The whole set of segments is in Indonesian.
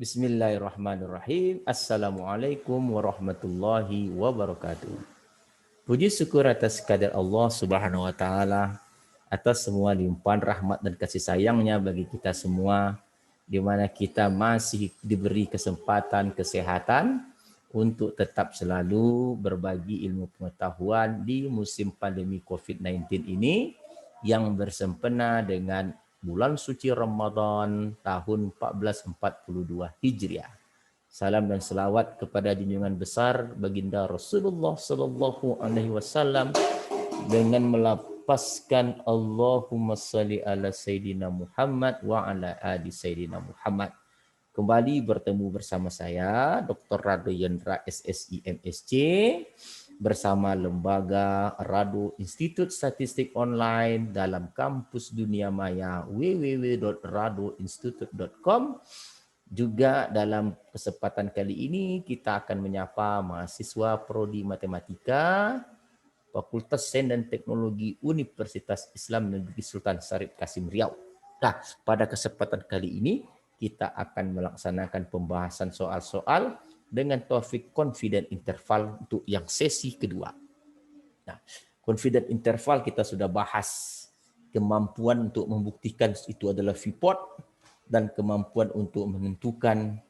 Bismillahirrahmanirrahim. Assalamualaikum warahmatullahi wabarakatuh. Puji syukur atas kadar Allah Subhanahu wa taala atas semua limpahan rahmat dan kasih sayangnya bagi kita semua, di mana kita masih diberi kesempatan kesehatan untuk tetap selalu berbagi ilmu pengetahuan di musim pandemi COVID-19 ini yang bersempena dengan bulan suci Ramadan tahun 1442 Hijriah. Salam dan selawat kepada junjungan besar baginda Rasulullah Sallallahu Alaihi Wasallam dengan melapaskan Allahumma salli ala Sayyidina Muhammad wa ala ali Sayyidina Muhammad. Kembali bertemu bersama saya, Dr. Rado Yendra SSI MSc, bersama Lembaga Rado Institut Statistik Online dalam kampus dunia maya www.radoinstitute.com. Juga dalam kesempatan kali ini kita akan menyapa mahasiswa Prodi Matematika Fakultas Sains dan Teknologi Universitas Islam Negeri Sultan Syarif Kasim Riau. Nah, pada kesempatan kali ini kita akan melaksanakan pembahasan soal-soal dengan topik confident interval untuk yang sesi kedua. Nah, confident interval kita sudah bahas kemampuan untuk membuktikan itu adalah V-port dan kemampuan untuk menentukan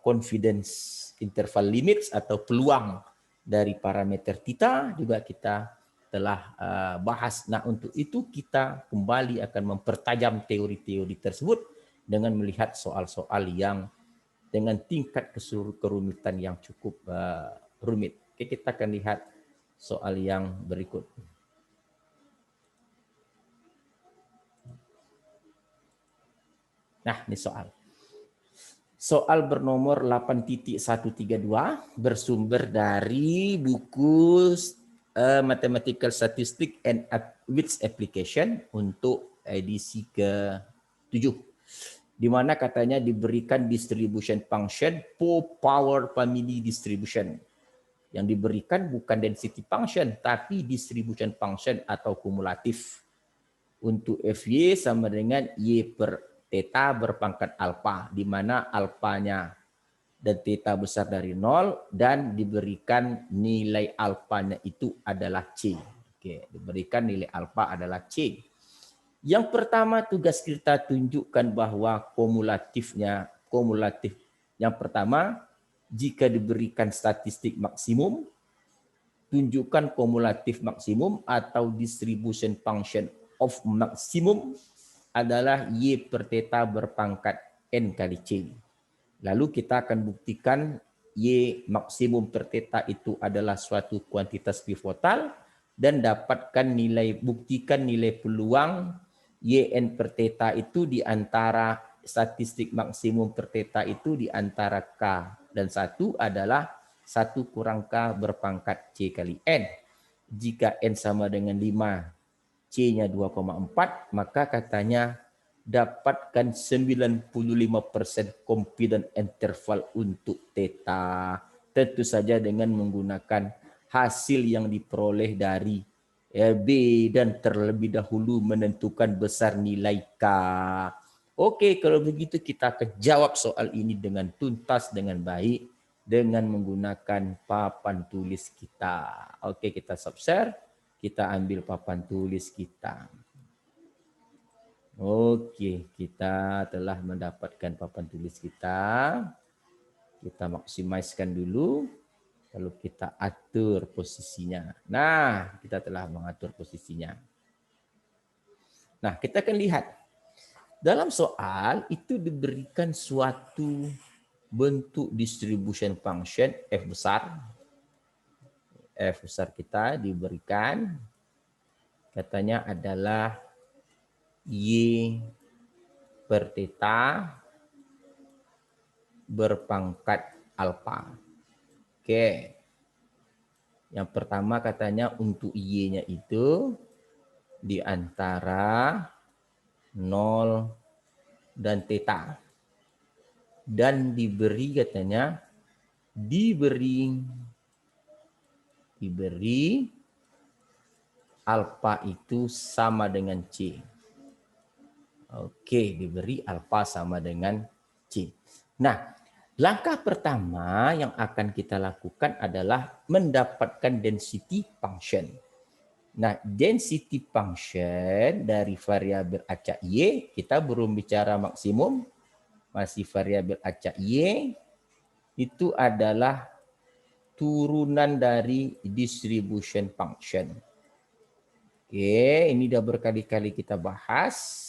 confidence interval limits atau peluang dari parameter theta juga kita telah bahas. Nah, untuk itu kita kembali akan mempertajam teori-teori tersebut dengan melihat soal-soal yang dengan tingkat kerumitan yang cukup rumit. Oke, kita akan lihat soal yang berikut. Nah, ini soal. Soal bernomor 8.132 bersumber dari buku Mathematical Statistics and Its Application untuk edisi ke-7. Di mana katanya diberikan distribution function power family distribution. Yang diberikan bukan density function, tapi distribution function atau kumulatif. Untuk Fy sama dengan Y per theta berpangkat alfa, di mana alfanya dan theta besar dari 0 dan diberikan nilai alfanya itu adalah C. Oke, diberikan nilai alfa adalah C. Yang pertama tugas kita tunjukkan bahwa kumulatif. Yang pertama, jika diberikan statistik maksimum, tunjukkan kumulatif maksimum atau distribution function of maksimum adalah Y per theta berpangkat N kali C. Lalu kita akan buktikan Y maksimum per theta itu adalah suatu kuantitas pivotal dan buktikan nilai peluang YN per theta itu di antara statistik maksimum per theta itu di antara K dan 1 adalah 1 kurang K berpangkat C kali N. Jika N sama dengan 5, C-nya 2,4, maka katanya dapatkan 95% confident interval untuk theta. Tentu saja dengan menggunakan hasil yang diperoleh dari B dan terlebih dahulu menentukan besar nilai K. Oke, kalau begitu kita akan jawab soal ini dengan tuntas, dengan baik, dengan menggunakan papan tulis kita. Oke, kita stop share. Kita ambil papan tulis kita. Oke, kita telah mendapatkan papan tulis kita. Kita maksimalkan dulu. Lalu kita atur posisinya. Nah, kita telah mengatur posisinya. Nah, kita akan lihat. Dalam soal itu diberikan suatu bentuk distribution function F besar. F besar kita diberikan katanya adalah Y per theta berpangkat alfa. Oke. Yang pertama katanya untuk Y-nya itu di antara 0 dan theta. Dan diberi katanya diberi alfa itu sama dengan C. Oke, diberi alfa sama dengan C. Nah, langkah pertama yang akan kita lakukan adalah mendapatkan density function. Nah, density function dari variabel acak Y, kita belum bicara maksimum, masih variabel acak Y, itu adalah turunan dari distribution function. Oke, ini udah berkali-kali kita bahas.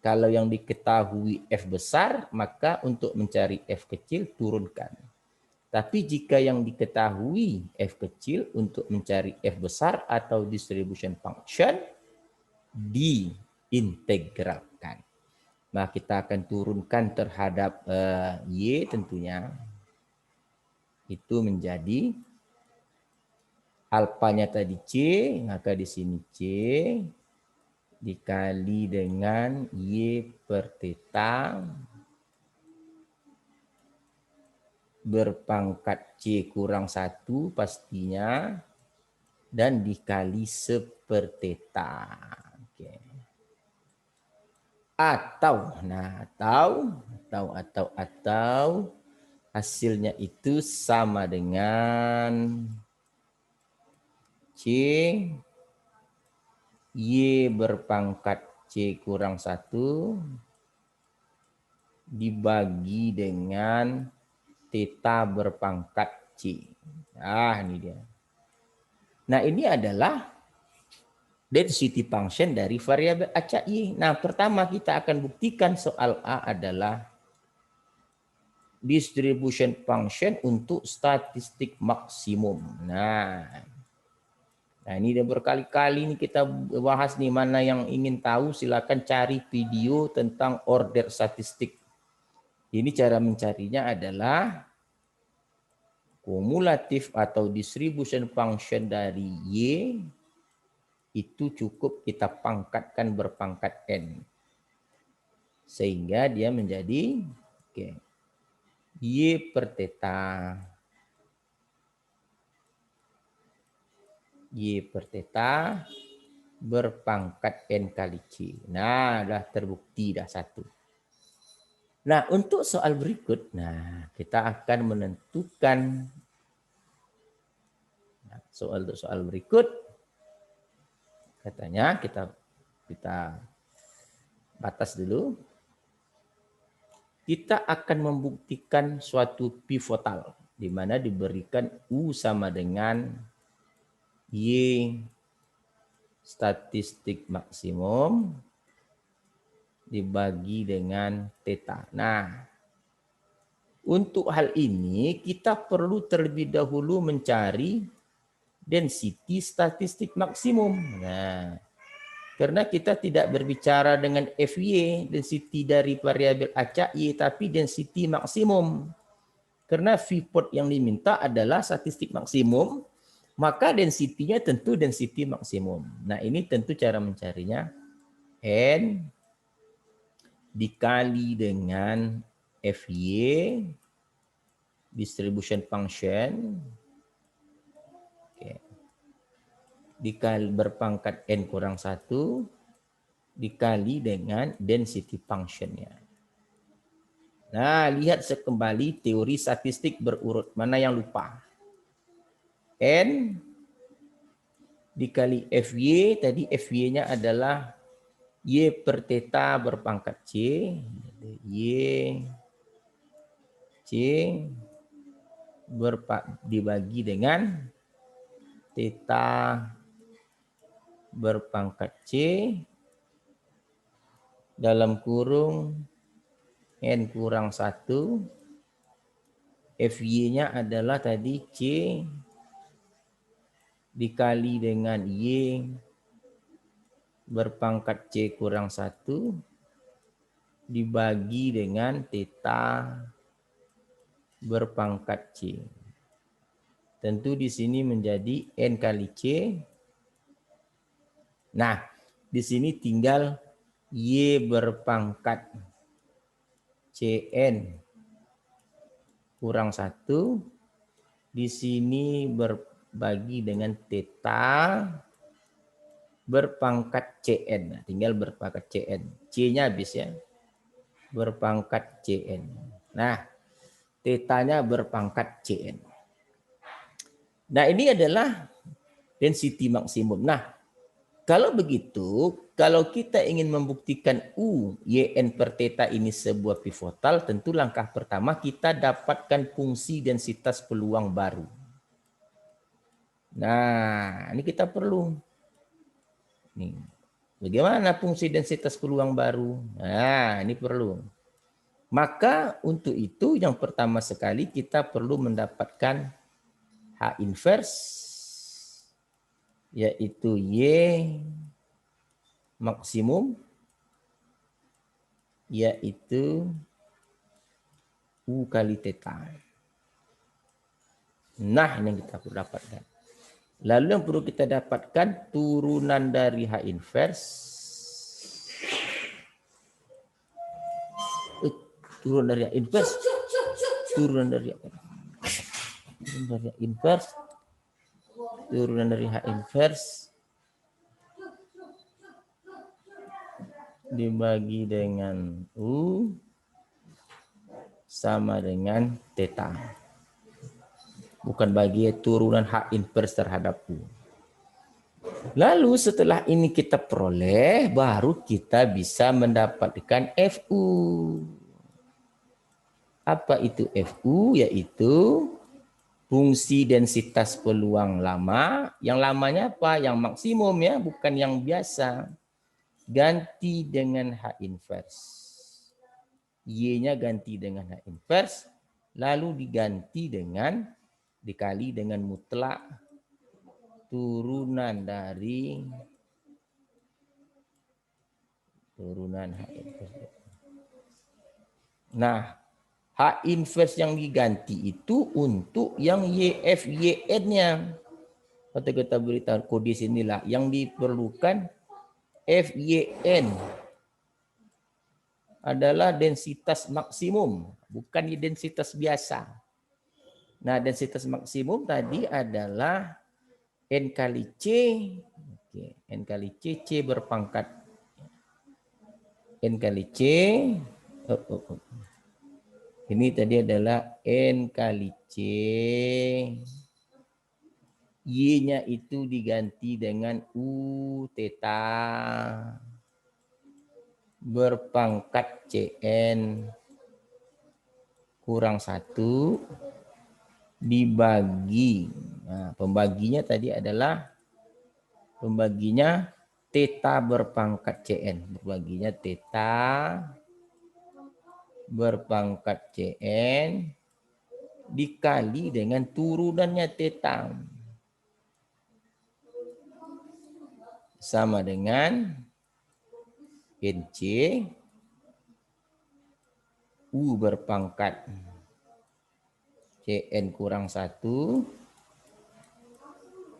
Kalau yang diketahui F besar, maka untuk mencari F kecil turunkan. Tapi jika yang diketahui F kecil untuk mencari F besar atau distribution function, diintegralkan. Nah, kita akan turunkan terhadap Y tentunya. Itu menjadi alfanya tadi C, maka di sini C dikali dengan Y per theta berpangkat C kurang 1 pastinya dan dikali seper theta. Oke. Atau hasilnya itu sama dengan C Y berpangkat C kurang 1 dibagi dengan theta berpangkat C. Nah, ini dia. Nah, ini adalah density function dari variabel acak Y. Nah, pertama kita akan buktikan soal A adalah distribution function untuk statistik maksimum. Nah, ini udah berkali-kali nih kita bahas nih, mana yang ingin tahu silakan cari video tentang order statistik. Ini cara mencarinya adalah kumulatif atau distribution function dari Y itu cukup kita pangkatkan berpangkat N. Sehingga dia menjadi Y per theta. Y per theta berpangkat N kali C. Nah, dah terbukti dah satu. Nah, untuk soal berikut, kita akan menentukan soal berikut. Katanya kita batas dulu. Kita akan membuktikan suatu pivotal di mana diberikan U sama dengan Y statistik maksimum dibagi dengan theta. Nah, untuk hal ini kita perlu terlebih dahulu mencari density statistik maksimum. Nah, karena kita tidak berbicara dengan FY, density dari variabel acak Y, tapi density maksimum. Karena V-port yang diminta adalah statistik maksimum, maka density-nya tentu density maksimum. Nah, ini tentu cara mencarinya N dikali dengan FY distribution function dikali berpangkat N kurang 1 dikali dengan density function-nya. Nah, lihat kembali teori statistik berurut. Mana yang lupa? N dikali FY, tadi FY-nya adalah Y per theta berpangkat C. Y C dibagi dengan theta berpangkat C dalam kurung N kurang 1. FY-nya adalah tadi C dikali dengan Y berpangkat C kurang 1 dibagi dengan theta berpangkat C. Tentu di sini menjadi N kali C. Nah, di sini tinggal Y berpangkat Cn kurang 1. Di sini berbagi dengan theta berpangkat Cn. Nah, tinggal berpangkat Cn. C-nya habis ya. Berpangkat Cn. Nah, tetanya berpangkat Cn. Nah, ini adalah density maksimum. Nah, kalau begitu, kalau kita ingin membuktikan U, Yn per theta ini sebuah pivotal, tentu langkah pertama kita dapatkan fungsi densitas peluang baru. Nah, ini kita perlu. Nih, bagaimana fungsi densitas peluang baru? Nah, ini perlu. Maka untuk itu yang pertama sekali kita perlu mendapatkan H inverse, yaitu Y maksimum, yaitu U kali theta. Nah, ini yang kita perlu dapatkan. Lalu yang perlu kita dapatkan turunan dari H inverse. Turunan dari H inverse. Turunan dari H inverse. Turunan dari H inverse. Dibagi dengan U sama dengan theta. Bukan bagi turunan H inverse terhadap U. Lalu setelah ini kita peroleh, baru kita bisa mendapatkan FU. Apa itu FU? Yaitu fungsi densitas peluang lama. Yang lamanya apa? Yang maksimum ya, bukan yang biasa. Ganti dengan H inverse. Y-nya ganti dengan H inverse. Lalu diganti dengan, dikali dengan mutlak turunan dari turunan H inverse. Nah, H inverse yang diganti itu untuk yang YF, YN-nya. Kata kita beritahu kode sinilah yang diperlukan FYN adalah densitas maksimum, bukan densitas biasa. Nah, densitas maksimum tadi adalah N kali C. Oke, N kali C, C berpangkat N kali C. Ini tadi adalah N kali C. Y-nya itu diganti dengan U theta berpangkat Cn kurang 1 dibagi. Nah, pembaginya tadi adalah theta berpangkat Cn. Berbaginya theta berpangkat Cn dikali dengan turunannya theta. Sama dengan NC U berpangkat Cn kurang 1.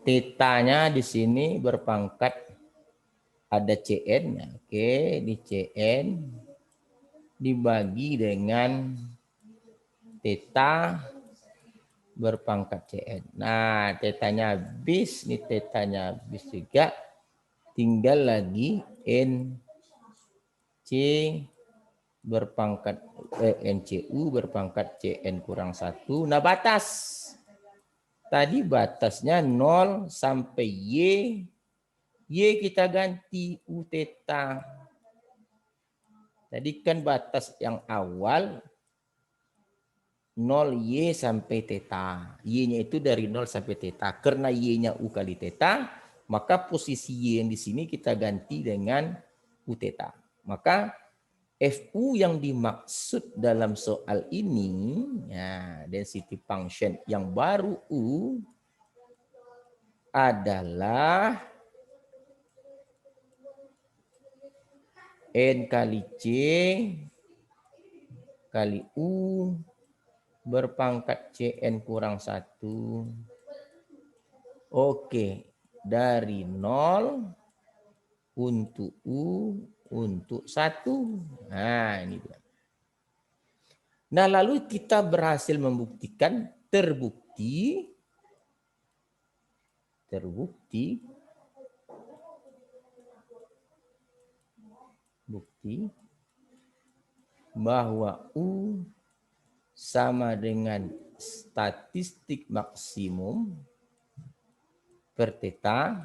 Tetanya di sini berpangkat ada Cn. Oke, di Cn dibagi dengan theta berpangkat Cn. Nah, tetanya habis, ini tetanya habis juga. Tinggal lagi NC berpangkat NCU berpangkat Cn kurang 1. Nah, batas. Tadi batasnya 0 sampai Y. Y kita ganti U theta. Tadi kan batas yang awal 0 Y sampai theta. Y-nya itu dari 0 sampai theta. Karena Y-nya U kali theta, maka posisi Y yang di sini kita ganti dengan U theta. Maka FU yang dimaksud dalam soal ini, ya, density function yang baru U adalah N kali C kali U berpangkat Cn kurang 1. Oke, dari 0 untuk U untuk 1. Nah, ini dia. Nah, lalu kita berhasil membuktikan terbukti bahwa U sama dengan statistik maksimum per theta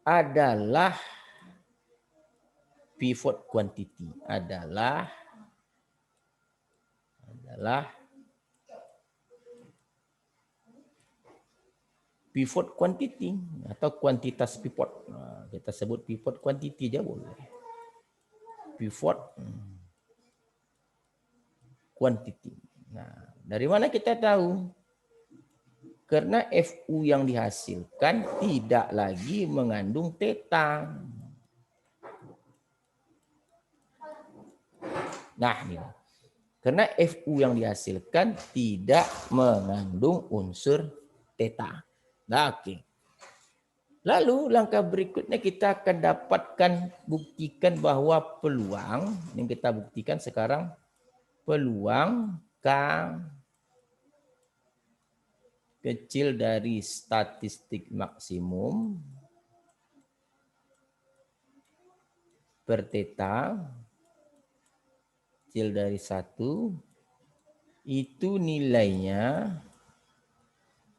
adalah pivot quantity, adalah pivot quantity atau kuantitas pivot. Nah, kita sebut pivot quantity aja boleh. Pivot quantity. Nah, dari mana kita tahu? Karena FU yang dihasilkan tidak lagi mengandung theta. Nah, ini. Karena FU yang dihasilkan tidak mengandung unsur theta. Nah, oke. Lalu langkah berikutnya kita akan dapatkan buktikan bahwa peluang yang kita buktikan sekarang peluang K kecil dari statistik maksimum per theta kecil dari 1 itu nilainya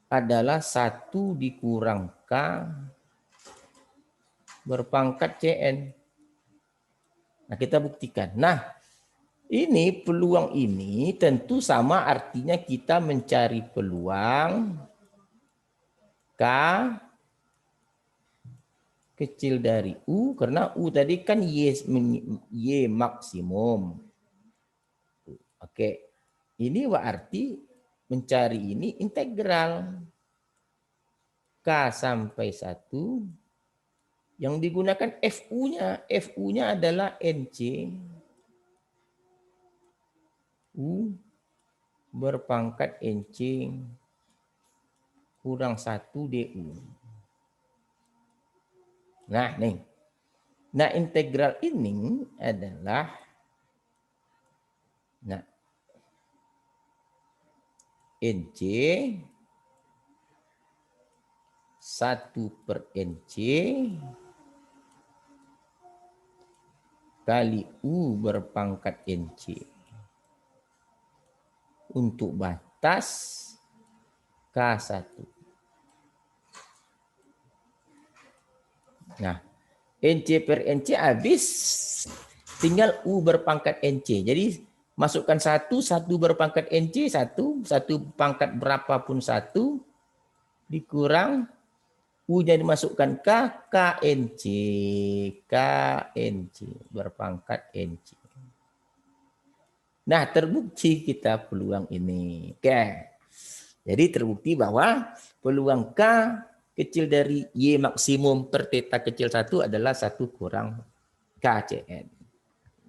adalah 1 dikurang K berpangkat Cn. Nah, kita buktikan. Nah, ini peluang ini tentu sama artinya kita mencari peluang K kecil dari U karena U tadi kan Y maksimum. Oke. Ini berarti mencari ini integral K sampai 1 yang digunakan FU-nya. FU-nya adalah NC U berpangkat NC kurang 1 DU. Nah, nih. Nah, integral ini adalah NC 1/NC kali U berpangkat NC untuk batas K1. Nah, NC per NC habis, tinggal U berpangkat NC. Jadi masukkan 1 berpangkat NC, 1 pangkat berapapun 1 dikurang U-nya dimasukkan K, KNC berpangkat NC. Nah, terbukti kita peluang ini. Oke. Jadi terbukti bahwa peluang K kecil dari Y maksimum per theta kecil 1 adalah 1 kurang KCN.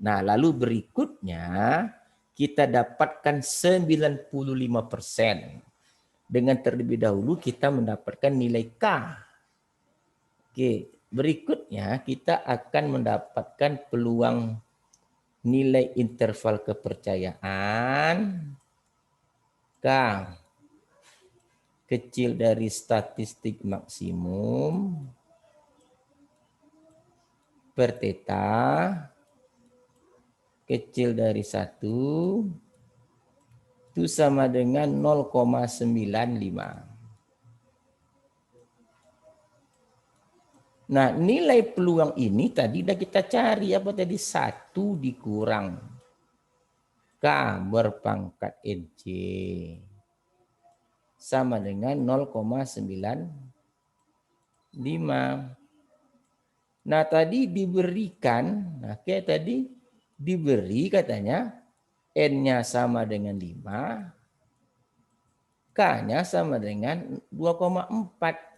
Nah, lalu berikutnya kita dapatkan 95%. Dengan terlebih dahulu kita mendapatkan nilai K. Oke, berikutnya kita akan mendapatkan peluang nilai interval kepercayaan K kecil dari statistik maksimum per theta kecil dari 1 itu sama dengan 0,95. Nah, nilai peluang ini tadi udah kita cari apa tadi? 1 dikurang K berpangkat NC sama dengan 0,95. Nah, tadi diberikan, kayak tadi diberi katanya N-nya sama dengan 5, K-nya sama dengan 2,4.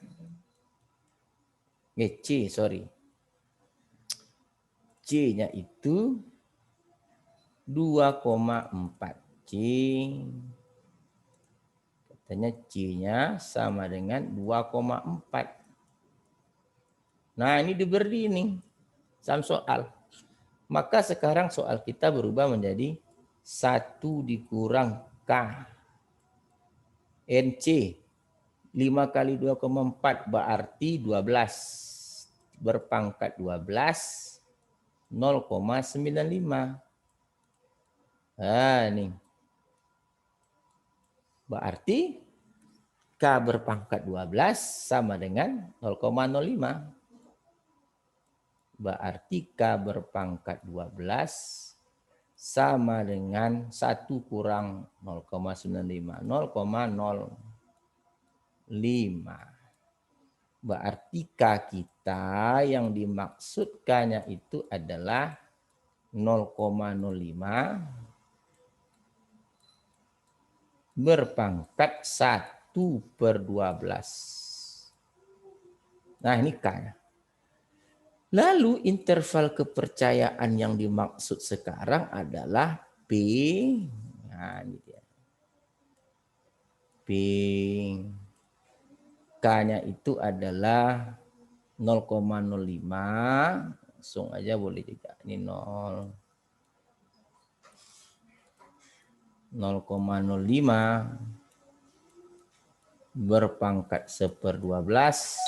C-nya itu 2,4. Katanya C-nya sama dengan 2,4. Nah, ini diberi nih dalam soal. Maka sekarang soal kita berubah menjadi 1 dikurang K. NC 5 kali 2,4 berarti 12. Berpangkat 12, 0,95. Nah, ini. Berarti K berpangkat 12 sama dengan 0,05. Berarti K berpangkat 12 sama dengan 1 kurang 0,95. 0,05. Berarti K kita yang dimaksudkannya itu adalah 0,05 berpangkat 1/12. Nah, ini K. Lalu interval kepercayaan yang dimaksud sekarang adalah P. Nah, ini dia. P. K-nya itu adalah 0,05. Langsung aja boleh juga. Ini 0,05 berpangkat 1/12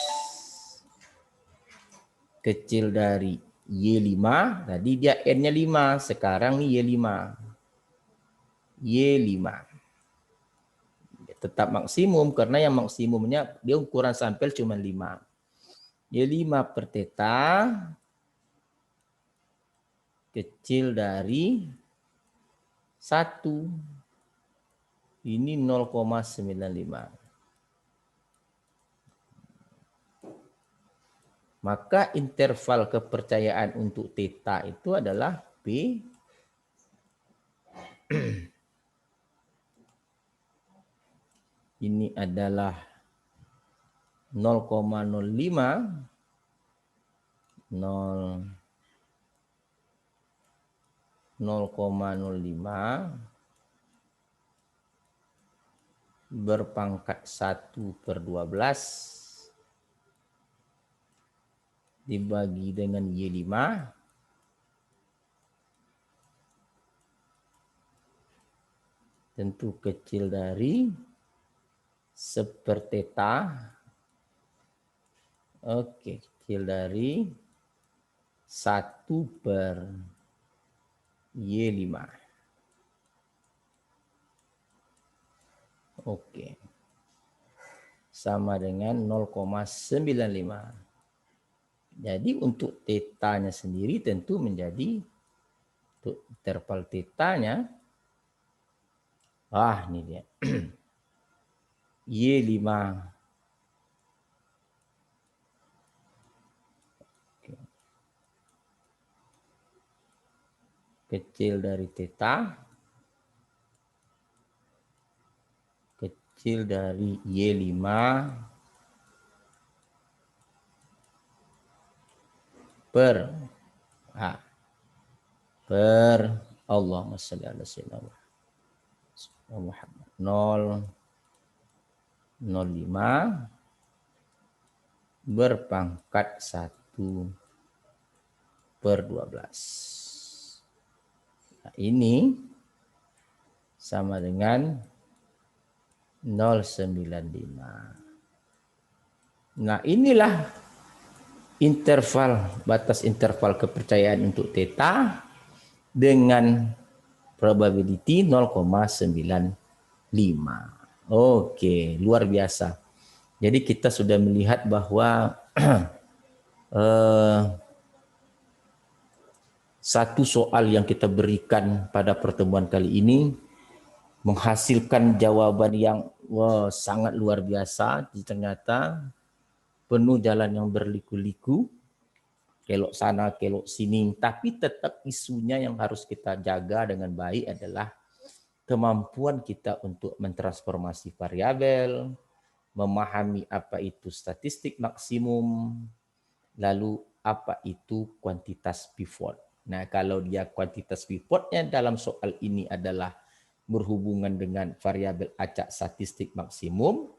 kecil dari Y5. Tadi dia N-nya 5. Sekarang nih Y5. Y5. Tetap maksimum karena yang maksimumnya dia ukuran sampel cuma 5. Y5 per theta kecil dari 1. Ini 0,95. Maka interval kepercayaan untuk theta itu adalah P ini adalah 0,05 berpangkat 1/12 dibagi dengan Y5 tentu kecil dari 1/theta. Oke, kecil dari 1/Y5. Oke. Sama dengan 0,95. Jadi untuk tetanya sendiri tentu menjadi untuk interval tetanya. Ini dia. Y5. Oke. Kecil dari theta. Kecil dari Y5 per Allahumma shalli ala sayyidina Muhammad 0,05 berpangkat 1/12. Nah, ini sama dengan 0,95. Nah, inilah batas interval kepercayaan untuk theta dengan probability 0,95. Oke, luar biasa. Jadi kita sudah melihat bahwa satu soal yang kita berikan pada pertemuan kali ini menghasilkan jawaban yang sangat luar biasa. Ternyata penuh jalan yang berliku-liku, kelok sana, kelok sini. Tapi tetap isunya yang harus kita jaga dengan baik adalah kemampuan kita untuk mentransformasi variabel, memahami apa itu statistik maksimum, lalu apa itu kuantitas pivot. Nah, kalau dia kuantitas pivotnya dalam soal ini adalah berhubungan dengan variabel acak statistik maksimum,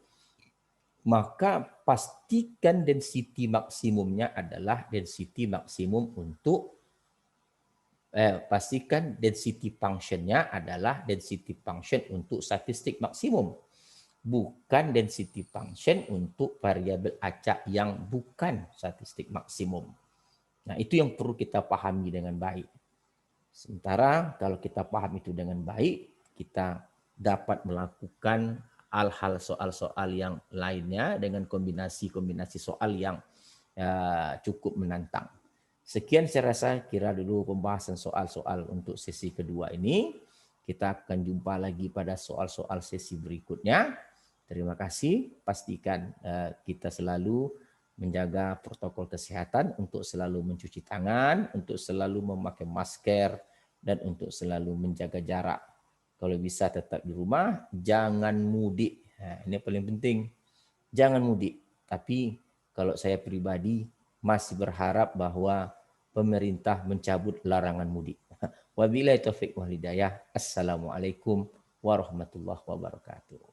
maka pastikan density maksimumnya adalah density maksimum untuk pastikan density functionnya adalah density function untuk statistik maksimum, bukan density function untuk variabel acak yang bukan statistik maksimum. Nah, itu yang perlu kita pahami dengan baik. Sementara kalau kita paham itu dengan baik, kita dapat melakukan hal-hal soal-soal yang lainnya dengan kombinasi-kombinasi soal yang cukup menantang. Sekian saya rasa kira dulu pembahasan soal-soal untuk sesi kedua ini. Kita akan jumpa lagi pada soal-soal sesi berikutnya. Terima kasih. Pastikan kita selalu menjaga protokol kesehatan untuk selalu mencuci tangan, untuk selalu memakai masker, dan untuk selalu menjaga jarak. Kalau bisa tetap di rumah, jangan mudik. Nah, ini paling penting. Jangan mudik. Tapi kalau saya pribadi masih berharap bahwa pemerintah mencabut larangan mudik. Wabillahi taufik wal hidayah. Assalamualaikum warahmatullahi wabarakatuh.